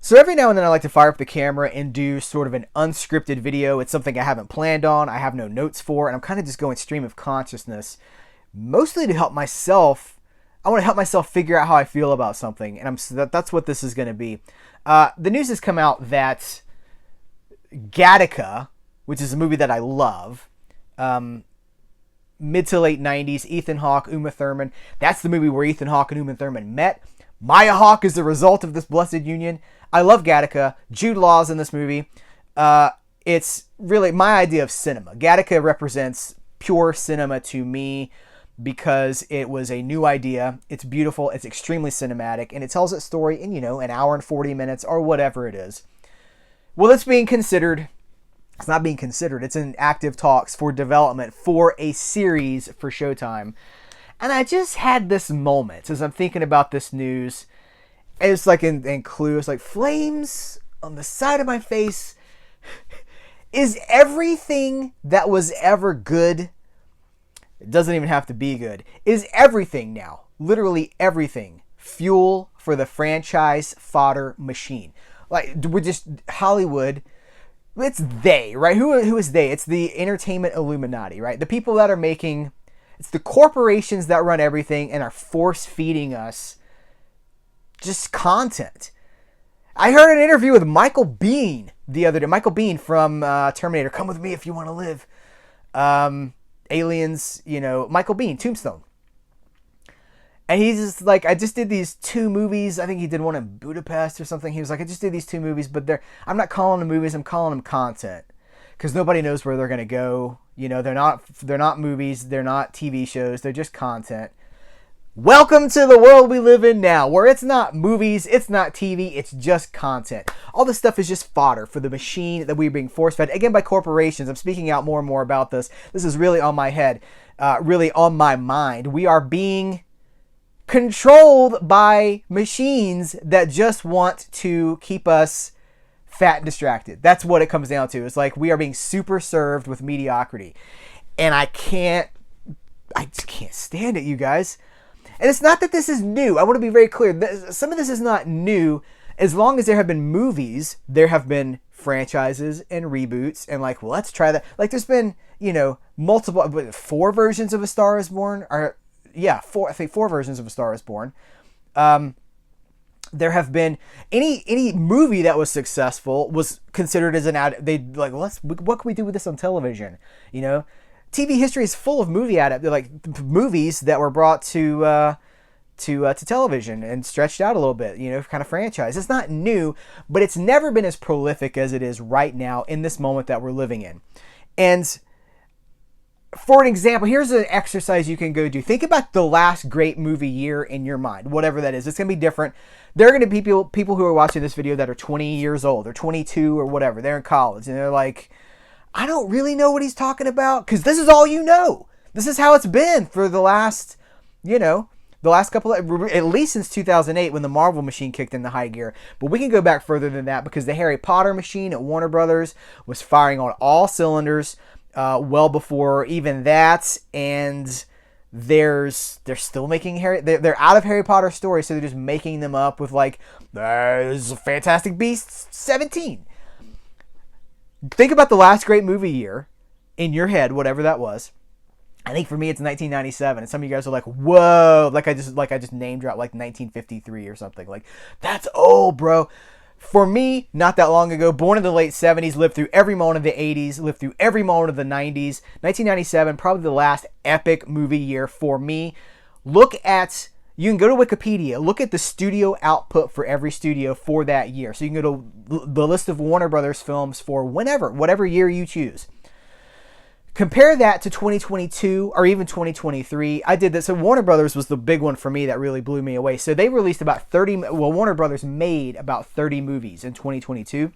So every now and then I like to fire up the camera and do sort of an unscripted video. It's something I haven't planned on, I have no notes for, and I'm kind of just going stream of consciousness, mostly to help myself. I want to help myself figure out how I feel about something, and that's what this is going to be. The news has come out that Gattaca, which is a movie that I love, mid to late 90s, Ethan Hawke, Uma Thurman. That's the movie where Ethan Hawke and Uma Thurman met. Maya Hawke is the result of this blessed union. I love Gattaca. Jude Law's in this movie. It's really my idea of cinema. Gattaca represents pure cinema to me because it was a new idea. It's beautiful. It's extremely cinematic. And it tells its story in, an hour and 40 minutes or whatever it is. Well, it's being considered. It's not being considered. It's in active talks for development for a series for Showtime. And I just had this moment as I'm thinking about this news. It's like in Clue, it's like flames on the side of my face. Is everything that was ever good, it doesn't even have to be good, is everything now, literally everything, fuel for the franchise fodder machine? Like, we're just Hollywood. It's they, right? Who is they? It's the entertainment Illuminati, right? The people that are making, it's the corporations that run everything and are force feeding us just content. I heard an interview with Michael Biehn the other day. Michael Biehn from Terminator. Come with me if you want to live. Aliens, Michael Biehn, Tombstone. And he's just like, I just did these 2 movies. I think he did one in Budapest or something. He was like, I just did these 2 movies, but I'm not calling them movies. I'm calling them content because nobody knows where they're going to go. They're not movies. They're not TV shows. They're just content. Welcome to the world we live in now, where it's not movies, it's not TV, it's just content. All this stuff is just fodder for the machine that we're being force-fed, again, by corporations. I'm speaking out more and more about this. This is really on my head, really on my mind. We are being controlled by machines that just want to keep us fat and distracted. That's what it comes down to. It's like we are being super served with mediocrity. And I just can't stand it, you guys. And it's not that this is new. I want to be very clear. Some of this is not new. As long as there have been movies, there have been franchises and reboots. And let's try that. Like there's been, multiple, 4 versions of A Star Is Born. I think 4 versions of A Star Is Born. There have been any movie that was successful was considered as an ad. They'd like, what can we do with this on television? TV history is full of movies that were brought to television and stretched out a little bit, kind of franchise. It's not new, but it's never been as prolific as it is right now in this moment that we're living in. And for an example, here's an exercise you can go do. Think about the last great movie year in your mind, whatever that is. It's going to be different. There are going to be people who are watching this video that are 20 years old or 22 or whatever. They're in college and they're like, I don't really know what he's talking about because this is all you know. This is how it's been for the last, couple of, at least since 2008 when the Marvel machine kicked into high gear. But we can go back further than that because the Harry Potter machine at Warner Brothers was firing on all cylinders well before even that. And they're still making they're out of Harry Potter stories, so they're just making them up with there's a Fantastic Beasts 17. Think about the last great movie year in your head, whatever that was. I think for me it's 1997, and some of you guys are like, "Whoa!" Like I just name dropped 1953 or something. Like that's old, bro. For me, not that long ago, born in the late 70s, lived through every moment of the 80s, lived through every moment of the 90s. 1997, probably the last epic movie year for me. You can go to Wikipedia, look at the studio output for every studio for that year. So you can go to the list of Warner Brothers films for whatever year you choose. Compare that to 2022 or even 2023. I did this. So Warner Brothers was the big one for me that really blew me away. So they released about Warner Brothers made about 30 movies in 2022.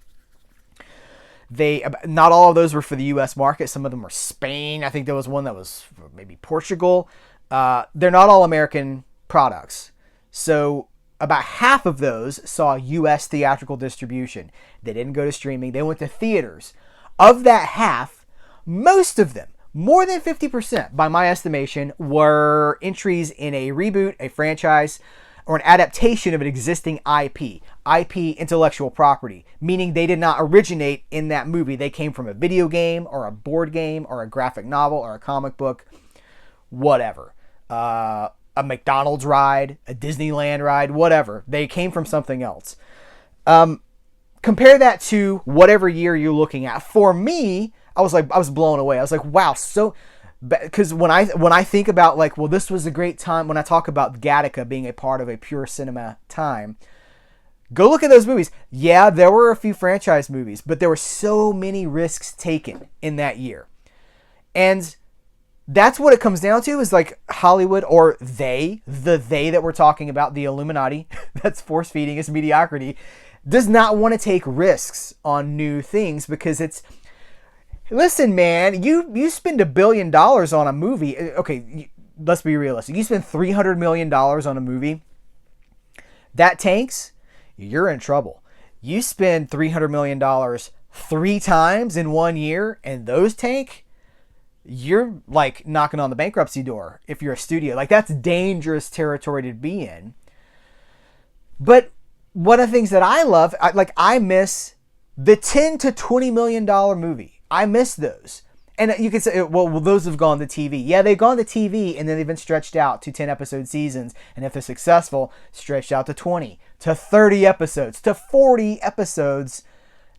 Not all of those were for the U.S. market. Some of them were Spain. I think there was one that was maybe Portugal. They're not all American products. So about half of those saw U.S. theatrical distribution. They didn't go to streaming. They went to theaters. Of that half, most of them, more than 50% by my estimation, were entries in a reboot, a franchise, or an adaptation of an existing IP. IP, intellectual property, meaning they did not originate in that movie. They came from a video game or a board game or a graphic novel or a comic book, whatever. A McDonald's ride, a Disneyland ride, whatever. They came from something else. Compare that to whatever year you're looking at. For me, I was blown away. I was like, wow, so... Because when I think about like, well, this was a great time, when I talk about Gattaca being a part of a pure cinema time, go look at those movies. Yeah, there were a few franchise movies, but there were so many risks taken in that year. And that's what it comes down to, is like Hollywood, or the they that we're talking about, the Illuminati, that's force feeding us mediocrity, does not want to take risks on new things because it's... Listen, man, you spend $1 billion on a movie. Okay, let's be realistic. You spend $300 million on a movie. That tanks, you're in trouble. You spend $300 million 3 times in 1 year and those tank, you're like knocking on the bankruptcy door if you're a studio. Like, that's dangerous territory to be in. But one of the things that I love, I miss the $10 to $20 million movie. I miss those. And you can say, well, those have gone to TV. Yeah, they've gone to TV, and then they've been stretched out to 10-episode seasons. And if they're successful, stretched out to 20, to 30 episodes, to 40 episodes.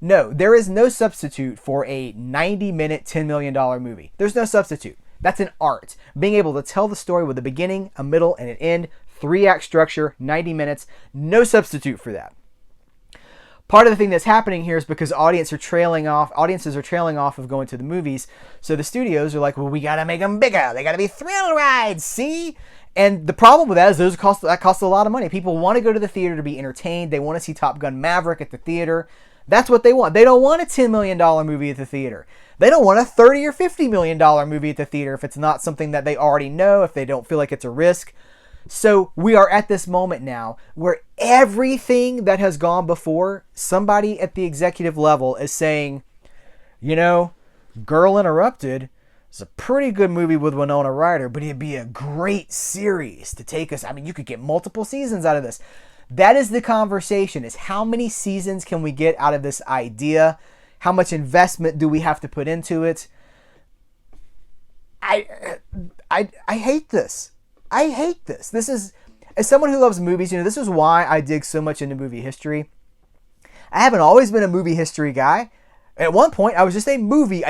No, there is no substitute for a 90-minute, $10 million movie. There's no substitute. That's an art. Being able to tell the story with a beginning, a middle, and an end. 3-act structure, 90 minutes. No substitute for that. Part of the thing that's happening here is because audiences are trailing off of going to the movies. So the studios are like, well, we got to make them bigger. They got to be thrill rides, see? And the problem with that is that costs a lot of money. People want to go to the theater to be entertained. They want to see Top Gun Maverick at the theater. That's what they want. They don't want a $10 million movie at the theater. They don't want a $30 or $50 million movie at the theater if it's not something that they already know, if they don't feel like it's a risk. So we are at this moment now where everything that has gone before, somebody at the executive level is saying, you know, Girl Interrupted is a pretty good movie with Winona Ryder, but it'd be a great series to take us. I mean, you could get multiple seasons out of this. That is the conversation, is how many seasons can we get out of this idea? How much investment do we have to put into it? I hate this. I hate this. This is, as someone who loves movies, this is why I dig so much into movie history. I haven't always been a movie history guy. At one point, I was just a movie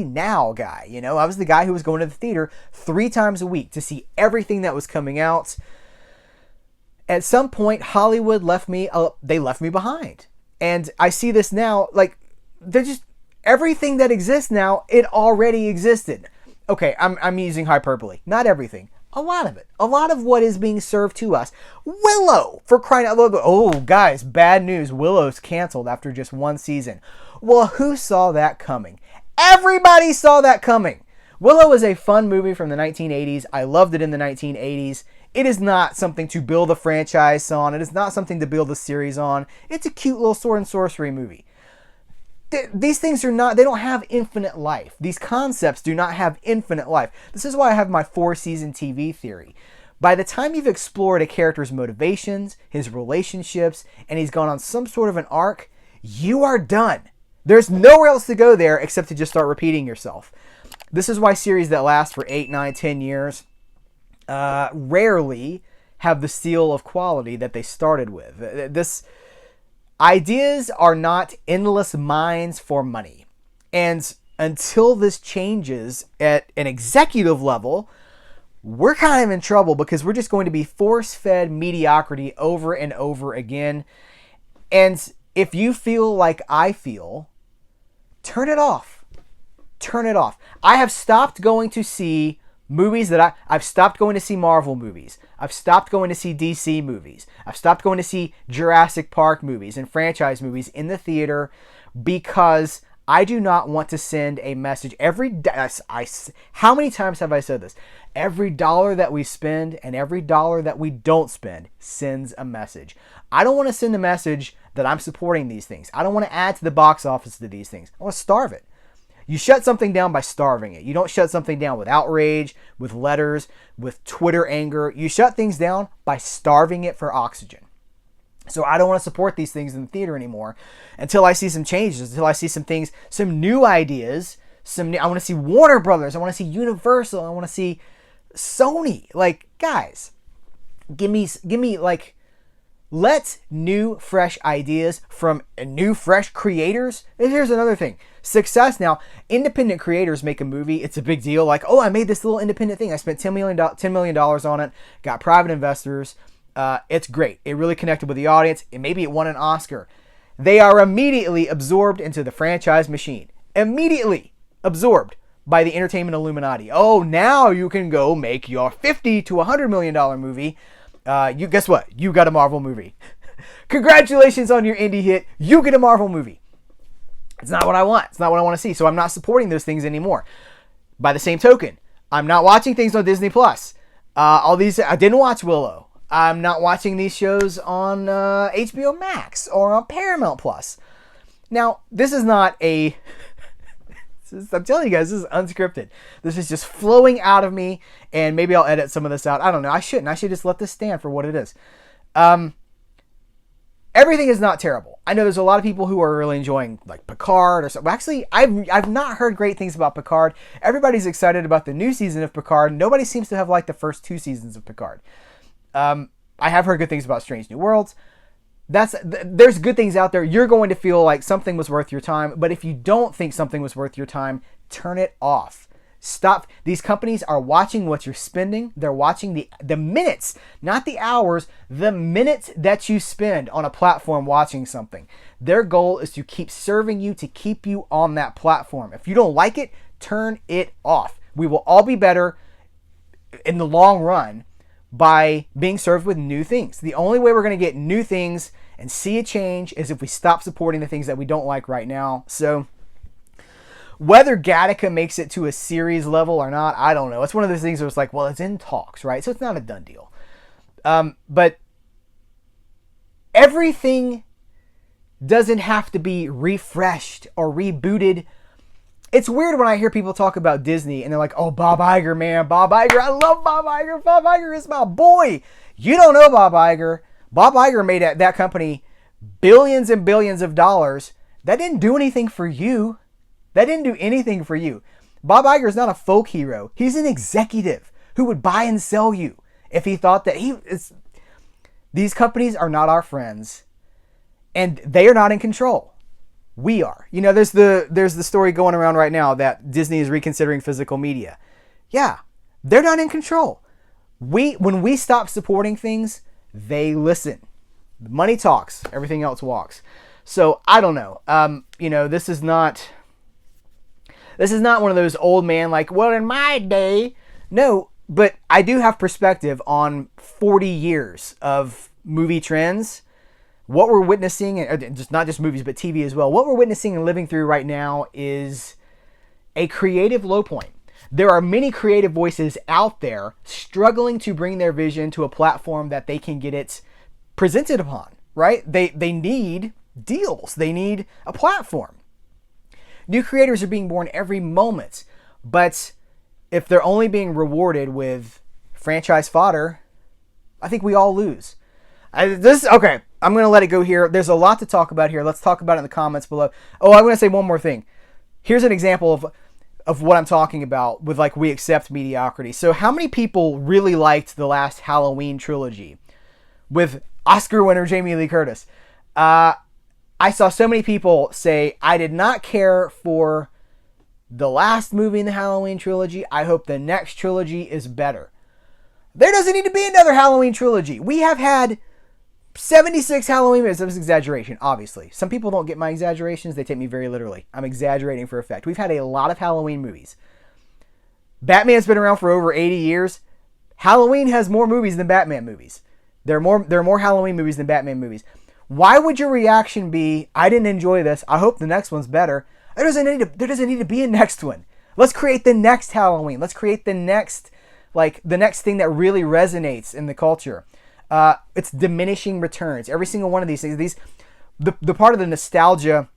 now guy. I was the guy who was going to the theater 3 times a week to see everything that was coming out. At some point, Hollywood left me behind. And I see this now, like, they're just, everything that exists now, it already existed. Okay, I'm using hyperbole. Not everything. A lot of it. A lot of what is being served to us. Willow, for crying out loud. Oh, guys, bad news. Willow's canceled after just 1 season. Well, who saw that coming? Everybody saw that coming. Willow is a fun movie from the 1980s. I loved it in the 1980s. It is not something to build a franchise on. It is not something to build a series on. It's a cute little sword and sorcery movie. These things they don't have infinite life. These concepts do not have infinite life. This is why I have my 4-season TV theory. By the time you've explored a character's motivations, his relationships, and he's gone on some sort of an arc, you are done. There's nowhere else to go there except to just start repeating yourself. This is why series that last for 8, 9, 10 years rarely have the seal of quality that they started with. Ideas are not endless mines for money. And until this changes at an executive level, we're kind of in trouble because we're just going to be force-fed mediocrity over and over again. And if you feel like I feel, turn it off. Turn it off. I have stopped going to see movies that I've stopped going to see Marvel movies. I've stopped going to see DC movies. I've stopped going to see Jurassic Park movies and franchise movies in the theater because I do not want to send a message. How many times have I said this? Every dollar that we spend and every dollar that we don't spend sends a message. I don't want to send a message that I'm supporting these things. I don't want to add to the box office to these things. I want to starve it. You shut something down by starving it. You don't shut something down with outrage, with letters, with Twitter anger. You shut things down by starving it for oxygen. So I don't want to support these things in the theater anymore until I see some changes, until I see some things, some new ideas. I want to see Warner Brothers. I want to see Universal. I want to see Sony. Like, guys, give me like, let new, fresh ideas from new, fresh creators. And here's another thing. Success now. Independent creators make a movie. It's a big deal. Like, oh, I made this little independent thing. I spent $10 million on it. Got private investors. It's great. It really connected with the audience. And maybe it won an Oscar. They are immediately absorbed into the franchise machine. Immediately absorbed by the entertainment Illuminati. Oh, now you can go make your $50 to $100 million movie. You guess what? You got a Marvel movie. Congratulations on your indie hit. You get a Marvel movie. It's not what I want. It's not what I want to see. So I'm not supporting those things anymore. By the same token, I'm not watching things on Disney Plus. I didn't watch Willow. I'm not watching these shows on HBO Max or on Paramount Plus. Now, this is not a... I'm telling you guys, this is unscripted. This is just flowing out of me, and maybe I'll edit some of this out. I don't know. I shouldn't. I should just let this stand for what it is. Everything is not terrible. I know there's a lot of people who are really enjoying like Picard or something. Actually, I've not heard great things about Picard. Everybody's excited about the new season of Picard. Nobody seems to have liked the first 2 seasons of Picard. I have heard good things about Strange New Worlds. There's good things out there. You're going to feel like something was worth your time. But if you don't think something was worth your time, turn it off. Stop. These companies are watching what you're spending. They're watching the minutes, not the hours, the minutes that you spend on a platform watching something. Their goal is to keep serving you, to keep you on that platform. If you don't like it, turn it off. We will all be better in the long run by being served with new things. The only way we're going to get new things and see a change is if we stop supporting the things that we don't like right now. So whether Gattaca makes it to a series level or not, I don't know. It's one of those things where it's like, well, it's in talks, right? So it's not a done deal. But everything doesn't have to be refreshed or rebooted. It's weird when I hear people talk about Disney and they're like, oh, Bob Iger, man. Bob Iger. I love Bob Iger. Bob Iger is my boy. You don't know Bob Iger. Bob Iger made that company billions and billions of dollars. That didn't do anything for you. That didn't do anything for you. Bob Iger is not a folk hero. He's an executive who would buy and sell you if he thought that these companies are not our friends and they are not in control. We are. You know, there's the story going around right now that Disney is reconsidering physical media. Yeah, they're not in control. When we stop supporting things, they listen. The money talks. Everything else walks. So I don't know. You know, this is not one of those old man like, well, in my day. No, but I do have perspective on 40 years of movie trends. What we're witnessing, and just not just movies, but TV as well. What we're witnessing and living through right now is a creative low point. There are many creative voices out there struggling to bring their vision to a platform that they can get it presented upon, right? They need deals. They need a platform. New creators are being born every moment, but if they're only being rewarded with franchise fodder, I think we all lose. Okay, I'm going to let it go here. There's a lot to talk about here. Let's talk about it in the comments below. Oh, I'm going to say one more thing. Here's an example of what I'm talking about with like we accept mediocrity. So how many people really liked the last Halloween trilogy with Oscar winner Jamie Lee Curtis? I saw so many people say, I did not care for the last movie in the Halloween trilogy. I hope the next trilogy is better. There doesn't need to be another Halloween trilogy. We have had 76 Halloween movies. That was exaggeration, obviously. Some people don't get my exaggerations. They take me very literally. I'm exaggerating for effect. We've had a lot of Halloween movies. Batman's been around for over 80 years. Halloween has more movies than Batman movies. There are more Halloween movies than Batman movies. Why would your reaction be, I didn't enjoy this, I hope the next one's better? There doesn't need to be a next one. Let's create the next Halloween. Let's create the next thing that really resonates in the culture. It's diminishing returns. Every single one of these things, the part of the nostalgia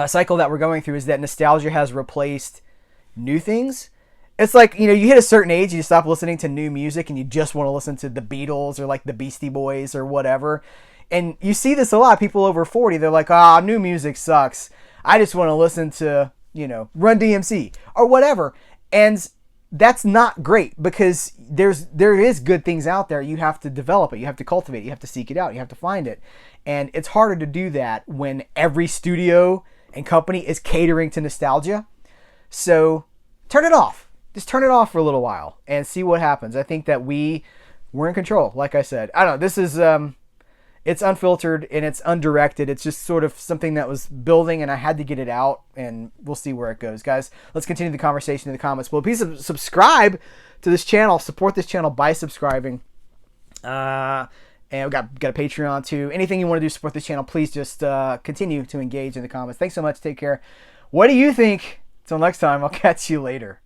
cycle that we're going through is that nostalgia has replaced new things. It's like, you hit a certain age, you stop listening to new music and you just want to listen to the Beatles or like the Beastie Boys or whatever. And you see this a lot. People over 40, they're like, new music sucks. I just want to listen to, Run DMC or whatever. And that's not great, because there is good things out there. You have to develop it. You have to cultivate it. You have to seek it out. You have to find it. And it's harder to do that when every studio and company is catering to nostalgia. So turn it off. Just turn it off for a little while and see what happens. I think that we're in control. Like I said, I don't know. This is, it's unfiltered and it's undirected. It's just sort of something that was building and I had to get it out, and we'll see where it goes. Guys, let's continue the conversation in the comments. Well, please subscribe to this channel. Support this channel by subscribing. And we got a Patreon too. Anything you want to do to support this channel, please just continue to engage in the comments. Thanks so much. Take care. What do you think? Till next time, I'll catch you later.